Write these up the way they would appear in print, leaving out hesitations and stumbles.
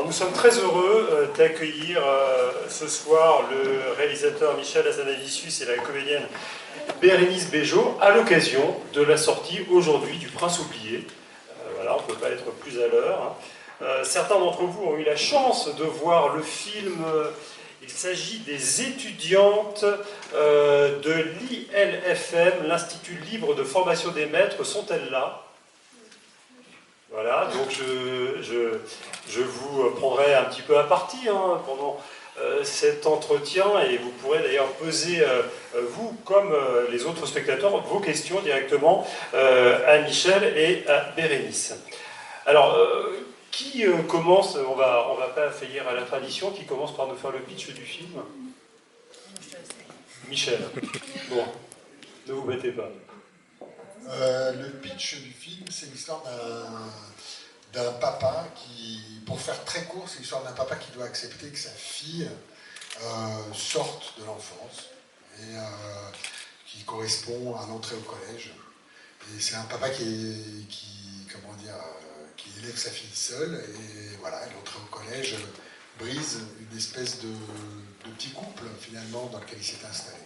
Alors nous sommes très heureux d'accueillir ce soir le réalisateur Michel Hazanavicius et la comédienne Bérénice Bejo à l'occasion de la sortie aujourd'hui du Prince oublié. Voilà, on ne peut pas être plus à l'heure. Certains d'entre vous ont eu la chance de voir le film. Il s'agit des étudiantes de l'ILFM, l'Institut libre de formation des maîtres. Sont-elles là ? Voilà, donc je vous prendrai un petit peu à partie pendant cet entretien et vous pourrez d'ailleurs poser, vous comme les autres spectateurs, vos questions directement à Michel et à Bérénice. Alors, qui commence, on va pas faillir à la tradition, qui commence par nous faire le pitch du film? Michel. Bon, ne vous battez pas. Le pitch du film, c'est l'histoire d'un papa qui, pour faire très court, c'est l'histoire d'un papa qui doit accepter que sa fille sorte de l'enfance et qui correspond à l'entrée au collège. Et c'est un papa qui élève sa fille seule et voilà, l'entrée au collège brise une espèce de petit couple finalement dans lequel il s'est installé.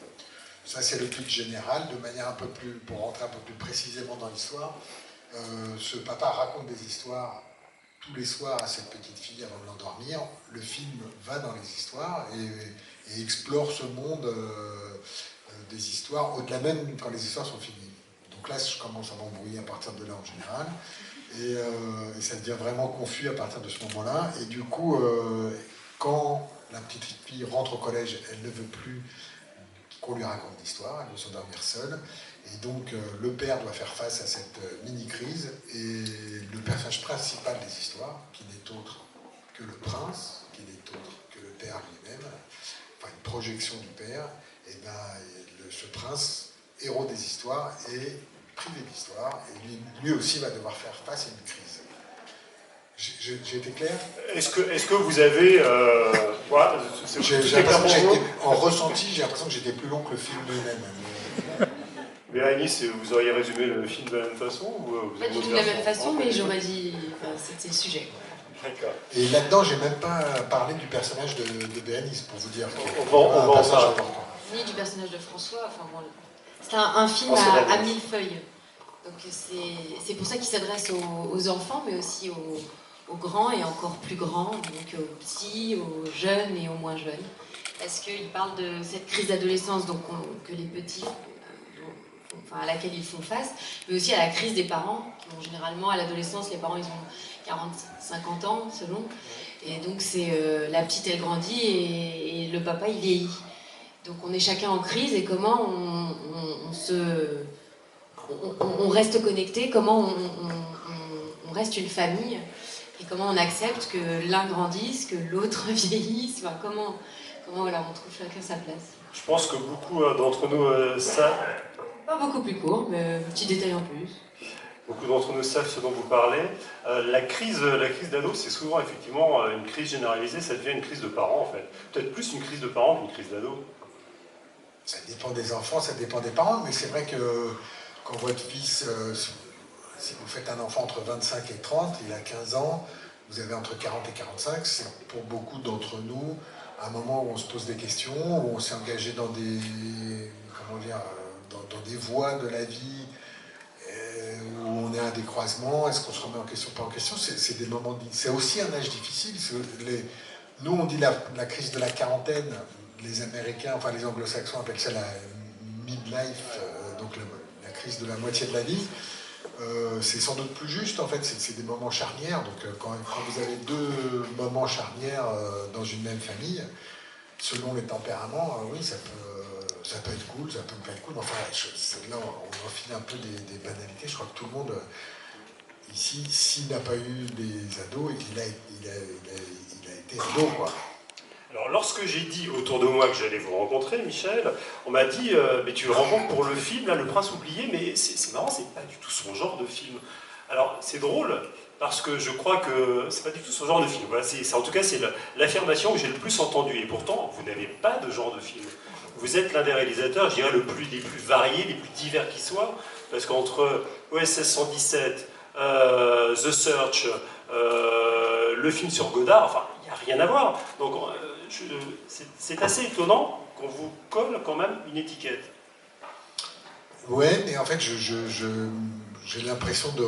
Ça, c'est le pitch général. De manière un peu plus, pour rentrer un peu plus précisément dans l'histoire, ce papa raconte des histoires tous les soirs à cette petite fille avant de l'endormir. Le film va dans les histoires et explore ce monde des histoires, au-delà même quand les histoires sont finies. Donc là, je commence à m'embrouiller à partir de là en général. Et ça devient vraiment confus à partir de ce moment-là. Et du coup, quand la petite fille rentre au collège, elle ne veut plus qu'on lui raconte l'histoire, elle veut s'endormir seule. Et donc le père doit faire face à cette mini-crise. Et le personnage principal des histoires, qui n'est autre que le prince, qui n'est autre que le père lui-même, enfin une projection du père, et ben, ce prince, héros des histoires, est privé d'histoire. Et lui aussi va devoir faire face à une crise. J'ai été clair? Est-ce que vous avez... voilà, en ressenti, j'ai l'impression que j'étais plus long que le film lui-même. Bérénice, vous auriez résumé le film de la même façon ou pas du tout de la même façon, mais j'aurais dit... Enfin, c'était le sujet. D'accord. Et là-dedans, j'ai même pas parlé du personnage de Bérénice, pour vous dire. On va en parler. Ni du personnage de François. Enfin, bon, c'est un film à 1000 feuilles. Donc c'est pour ça qu'il s'adresse aux enfants, mais aussi aux grands et encore plus grands, donc aux petits, aux jeunes et aux moins jeunes. Parce qu'il parle de cette crise d'adolescence que les petits, à laquelle ils font face, mais aussi à la crise des parents, qui ont généralement à l'adolescence, les parents ils ont 40-50 ans selon, et donc c'est la petite elle grandit et le papa il vieillit. Donc on est chacun en crise et comment on reste connecté, comment on reste une famille et comment on accepte que l'un grandisse, que l'autre vieillisse, enfin, comment voilà, on trouve chacun sa place. Je pense que beaucoup d'entre nous savent... Pas beaucoup plus court, mais un petit détail en plus. Beaucoup d'entre nous savent ce dont vous parlez. La crise d'ado, c'est souvent effectivement une crise généralisée, ça devient une crise de parents en fait. Peut-être plus une crise de parents qu'une crise d'ado. Ça dépend des enfants, ça dépend des parents, mais c'est vrai que quand votre fils, si vous faites un enfant entre 25 et 30, il a 15 ans, vous avez entre 40 et 45, c'est pour beaucoup d'entre nous un moment où on se pose des questions, où on s'est engagé dans des, dans des voies de la vie, où on est à des croisements, est-ce qu'on se remet en question, pas en question, c'est des moments, c'est aussi un âge difficile. Nous on dit la crise de la quarantaine, les Américains, enfin les Anglo-Saxons appellent ça la midlife, donc la crise de la moitié de la vie. C'est sans doute plus juste en fait, c'est des moments charnières, donc quand vous avez deux moments charnières dans une même famille, selon les tempéraments, oui ça peut être cool, ça peut ne pas être cool, mais enfin là on enfile un peu des banalités. Je crois que tout le monde ici, s'il n'a pas eu des ados, et qu'il a été ado quoi. Alors lorsque j'ai dit autour de moi que j'allais vous rencontrer, Michel, on m'a dit mais tu le rencontres pour le film, là, Le Prince oublié, mais c'est marrant, c'est pas du tout son genre de film. Alors c'est drôle, parce que je crois que c'est pas du tout son genre de film. Voilà, en tout cas c'est l'affirmation que j'ai le plus entendue, et pourtant vous n'avez pas de genre de film. Vous êtes l'un des réalisateurs, je dirais, les plus variés, les plus divers qui soient, parce qu'entre OSS 117, The Search, le film sur Godard, enfin, il n'y a rien à voir. Donc, c'est assez étonnant qu'on vous colle quand même une étiquette. Ouais, mais en fait, j'ai l'impression de...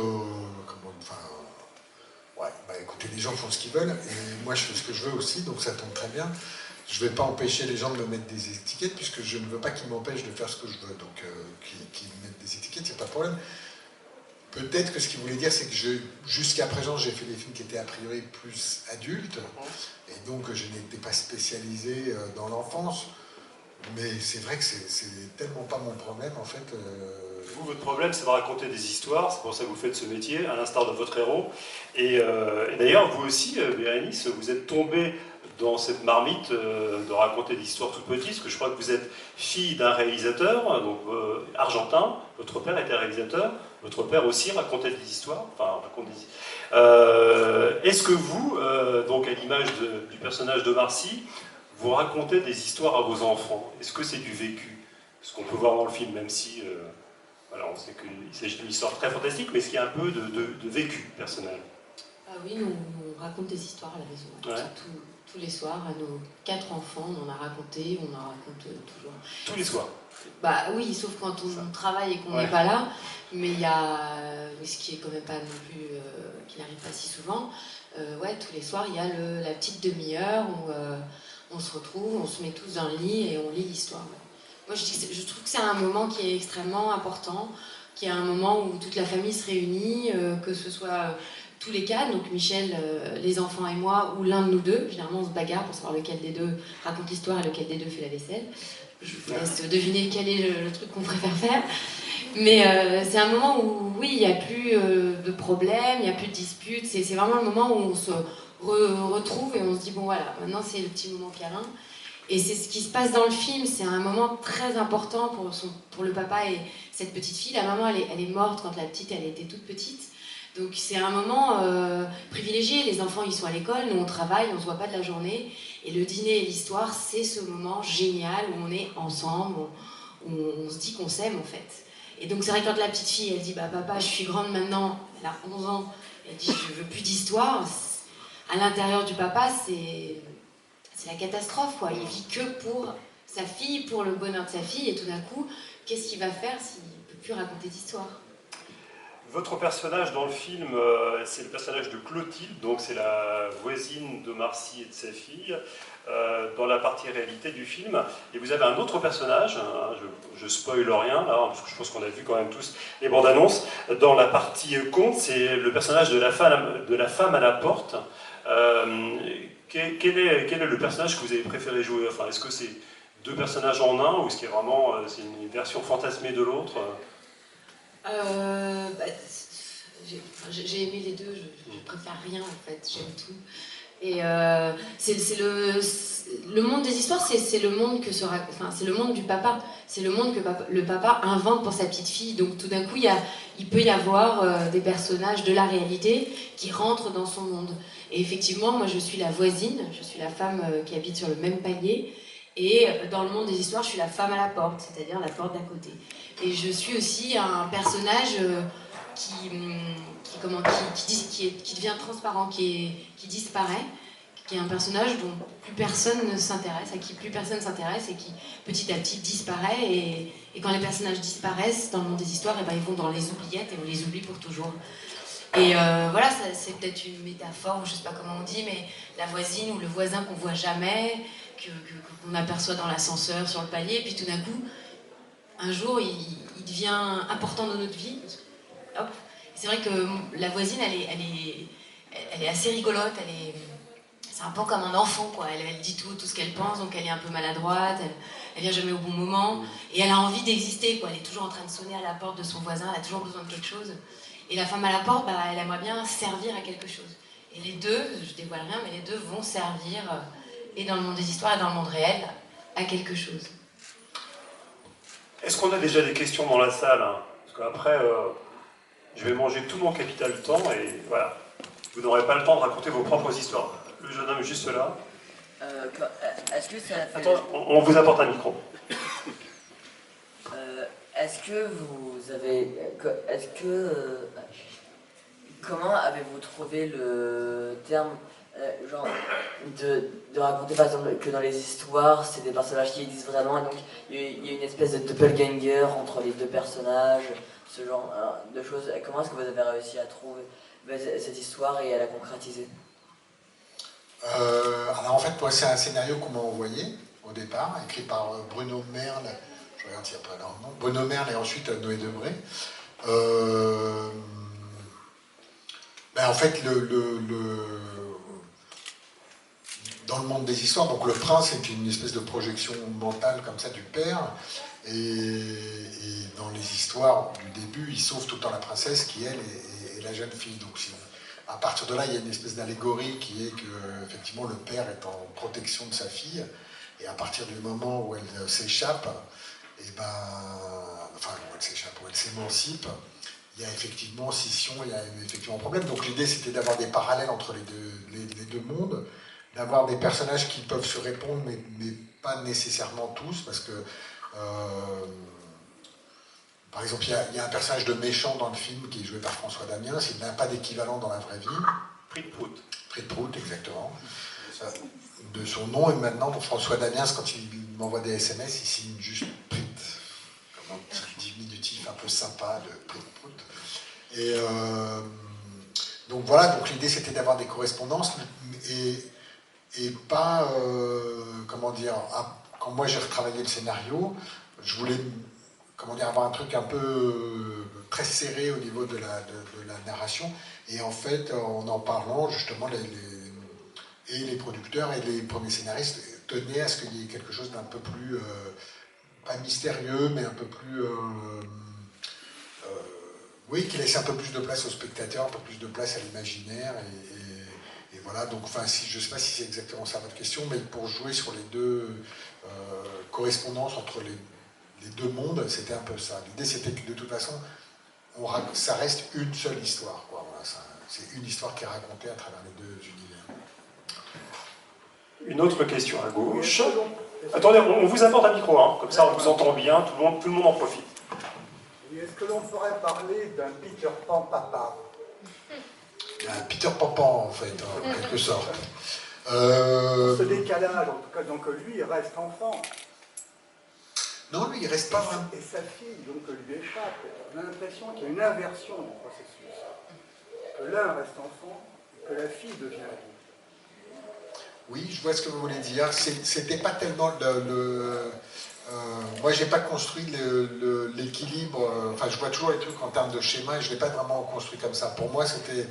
écoutez, les gens font ce qu'ils veulent, et moi je fais ce que je veux aussi, donc ça tombe très bien. Je ne vais pas empêcher les gens de me mettre des étiquettes, puisque je ne veux pas qu'ils m'empêchent de faire ce que je veux. Donc, qu'ils me mettent des étiquettes, il n'y a pas de problème. Peut-être que ce qu'il voulait dire, c'est que jusqu'à présent, j'ai fait des films qui étaient a priori plus adultes, et donc je n'étais pas spécialisé dans l'enfance. Mais c'est vrai que c'est tellement pas mon problème, en fait. Vous, votre problème, c'est de raconter des histoires, c'est pour ça que vous faites ce métier, à l'instar de votre héros. Et d'ailleurs, vous aussi, Bérénice, vous êtes tombée dans cette marmite de raconter des histoires toutes petites, parce que je crois que vous êtes fille d'un réalisateur, donc argentin, votre père était réalisateur, votre père aussi racontait des histoires, est-ce que vous, donc à l'image du personnage de Marcy, vous racontez des histoires à vos enfants? Est-ce que c'est du vécu? Ce qu'on peut voir dans le film, même si voilà, on sait qu'il s'agit d'une histoire très fantastique, mais est-ce qu'il y a un peu de vécu personnel? Ah oui, on raconte des histoires à la maison. Ouais. Tous les soirs, à nos 4 enfants, on en a raconté, on en raconte toujours. Tous les soirs? Bah oui, sauf quand on travaille et qu'on n'est pas là. Mais il y a, ce qui est quand même pas non plus, qui n'arrive pas si souvent, ouais, tous les soirs, il y a la petite demi-heure où on se retrouve, on se met tous dans le lit et on lit l'histoire. Moi, je trouve que c'est un moment qui est extrêmement important, qui est un moment où toute la famille se réunit, que ce soit tous les quatre, donc Michel, les enfants et moi, ou l'un de nous deux. Généralement, on se bagarre pour savoir lequel des deux raconte l'histoire et lequel des deux fait la vaisselle. Je vous laisse deviner quel est le truc qu'on préfère faire. Mais c'est un moment où, oui, il n'y a plus de problèmes, il n'y a plus de disputes. C'est vraiment le moment où on se retrouve et on se dit, bon voilà, maintenant c'est le petit moment câlin. Et c'est ce qui se passe dans le film, c'est un moment très important pour le papa et cette petite fille. La maman, elle est morte quand la petite, elle était toute petite. Donc c'est un moment privilégié. Les enfants, ils sont à l'école, nous on travaille, on ne se voit pas de la journée. Et le dîner et l'histoire, c'est ce moment génial où on est ensemble, où on se dit qu'on s'aime en fait. Et donc c'est vrai quand la petite fille, elle dit, bah papa, je suis grande maintenant, elle a 11 ans, elle dit, je veux plus d'histoire. À l'intérieur du papa, c'est la catastrophe, quoi. Il vit que pour sa fille, pour le bonheur de sa fille, et tout d'un coup, qu'est-ce qu'il va faire s'il ne peut plus raconter d'histoire? Votre personnage dans le film, c'est le personnage de Clotilde, donc c'est la voisine de Marcy et de sa fille, dans la partie réalité du film. Et vous avez un autre personnage, hein, je spoil rien, là, parce que je pense qu'on a vu quand même tous les bandes annonces. Dans la partie conte, c'est le personnage de la femme à la porte. Quel est le personnage que vous avez préféré jouer? Enfin, est-ce que c'est 2 personnages en un, ou est-ce qu'il y a vraiment c'est une version fantasmée de l'autre? J'ai aimé les deux, je préfère rien en fait, j'aime tout. Et c'est le monde des histoires, c'est le monde c'est le monde du papa, c'est le monde que le papa invente pour sa petite fille. Donc tout d'un coup, il peut y avoir des personnages de la réalité qui rentrent dans son monde. Et effectivement, moi je suis la voisine, je suis la femme qui habite sur le même palier. Et dans le monde des histoires, je suis la femme à la porte, c'est-à-dire la porte d'à côté. Et je suis aussi un personnage qui devient transparent, qui disparaît, qui est un personnage dont plus personne ne s'intéresse, à qui plus personne ne s'intéresse et qui petit à petit disparaît. Et quand les personnages disparaissent dans le monde des histoires, et ben, ils vont dans les oubliettes et on les oublie pour toujours. Et voilà, c'est peut-être une métaphore, je ne sais pas comment on dit, mais la voisine ou le voisin qu'on ne voit jamais, qu'on aperçoit dans l'ascenseur, sur le palier, et puis tout d'un coup, un jour, il devient important dans notre vie. Hop. C'est vrai que la voisine, elle est assez rigolote, c'est un peu comme un enfant, quoi. Elle dit tout ce qu'elle pense, donc elle est un peu maladroite, elle vient jamais au bon moment, et elle a envie d'exister, quoi. Elle est toujours en train de sonner à la porte de son voisin, elle a toujours besoin de quelque chose. Et la femme à la porte, bah, elle aimerait bien servir à quelque chose. Et les deux, je dévoile rien, mais les deux vont servir, et dans le monde des histoires et dans le monde réel, à quelque chose. Est-ce qu'on a déjà des questions dans la salle, hein? Parce qu'après, je vais manger tout mon capital temps et voilà. Vous n'aurez pas le temps de raconter vos propres histoires. Le jeune homme juste là. Est-ce que ça fait... Attends, on vous apporte un micro. Est-ce que vous avez... Est-ce que... comment avez-vous trouvé le terme genre de raconter par exemple que dans les histoires c'est des personnages qui existent vraiment et donc il y a une espèce de doppelganger entre les deux personnages, ce genre de choses. Comment est-ce que vous avez réussi à trouver cette histoire et à la concrétiser? Alors en fait, moi, c'est un scénario qu'on m'a envoyé au départ, écrit par Bruno Merle. Je regarde s'il n'y a pas leur nom. Bruno Merle et ensuite Noé Debré. En fait, dans le monde des histoires, donc le prince est une espèce de projection mentale comme ça du père. Et dans les histoires du début, il sauve tout le temps la princesse qui, elle, est la jeune fille. Donc à partir de là, il y a une espèce d'allégorie qui est que, effectivement, le père est en protection de sa fille. Et à partir du moment où elle s'échappe, où elle s'émancipe, il y a effectivement scission, il y a effectivement un problème. Donc l'idée, c'était d'avoir des parallèles entre les deux mondes, d'avoir des personnages qui peuvent se répondre, mais pas nécessairement tous, parce que, par exemple, il y a un personnage de méchant dans le film qui est joué par François Damiens, il n'a pas d'équivalent dans la vraie vie. Prix de Prout. Prix de Prout, exactement. De son nom, et maintenant, pour François Damiens, quand il m'envoie des SMS, il signe juste Prit, comme un petit diminutif un peu sympa de Prix de Prout. Et donc voilà, donc l'idée c'était d'avoir des correspondances, et pas, comment dire, quand moi j'ai retravaillé le scénario, je voulais, comment dire, avoir un truc un peu très serré au niveau de la narration, et en fait, en parlant, justement, les producteurs et les premiers scénaristes tenaient à ce qu'il y ait quelque chose d'un peu plus, pas mystérieux, mais un peu plus... oui, qui laisse un peu plus de place au spectateur, un peu plus de place à l'imaginaire, et voilà. Donc, enfin, je ne sais pas si c'est exactement ça votre question, mais pour jouer sur les deux correspondances entre les deux mondes, c'était un peu ça. L'idée, c'était que de toute façon, ça reste une seule histoire, quoi. Voilà, c'est une histoire qui est racontée à travers les deux univers. Une autre question à gauche. Attendez, on vous apporte un micro, hein, comme ça on vous entend bien, tout le monde en profite. Est-ce que l'on pourrait parler d'un Peter Pan papa? Un Peter Pan, en fait, en quelque sorte. Ce décalage, en tout cas, donc lui, il reste enfant. Non, lui, il reste pas vraiment. Et sa fille, donc, lui échappe. On a l'impression qu'il y a une inversion du processus. Que l'un reste enfant et que la fille devient adulte. Oui, je vois ce que vous voulez dire. C'était pas tellement moi, j'ai pas construit l'équilibre. Enfin, je vois toujours les trucs en termes de schéma et je l'ai pas vraiment construit comme ça. Pour moi, c'était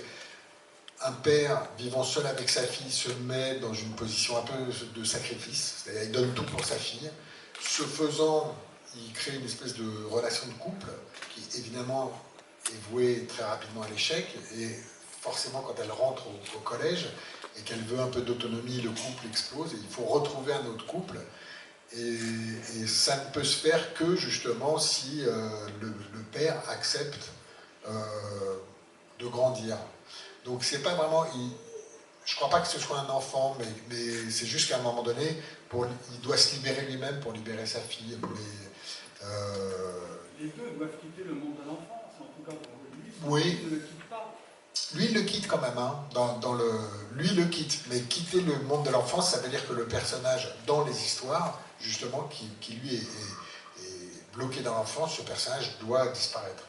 un père vivant seul avec sa fille se met dans une position un peu de sacrifice. C'est-à-dire, il donne tout pour sa fille. Ce faisant, il crée une espèce de relation de couple qui, évidemment, est vouée très rapidement à l'échec. Et forcément, quand elle rentre au collège et qu'elle veut un peu d'autonomie, le couple explose et il faut retrouver un autre couple. Et ça ne peut se faire que justement si le père accepte de grandir. Donc c'est pas vraiment... je ne crois pas que ce soit un enfant, mais c'est juste qu'à un moment donné, il doit se libérer lui-même pour libérer sa fille. Les deux doivent quitter le monde de l'enfance, en tout cas pour lui. Oui. Il ne le quitte pas. Lui, il le quitte quand même. Hein, lui, il le quitte. Mais quitter le monde de l'enfance, ça veut dire que le personnage dans les histoires, justement, qui lui est bloqué dans l'enfance, ce personnage doit disparaître.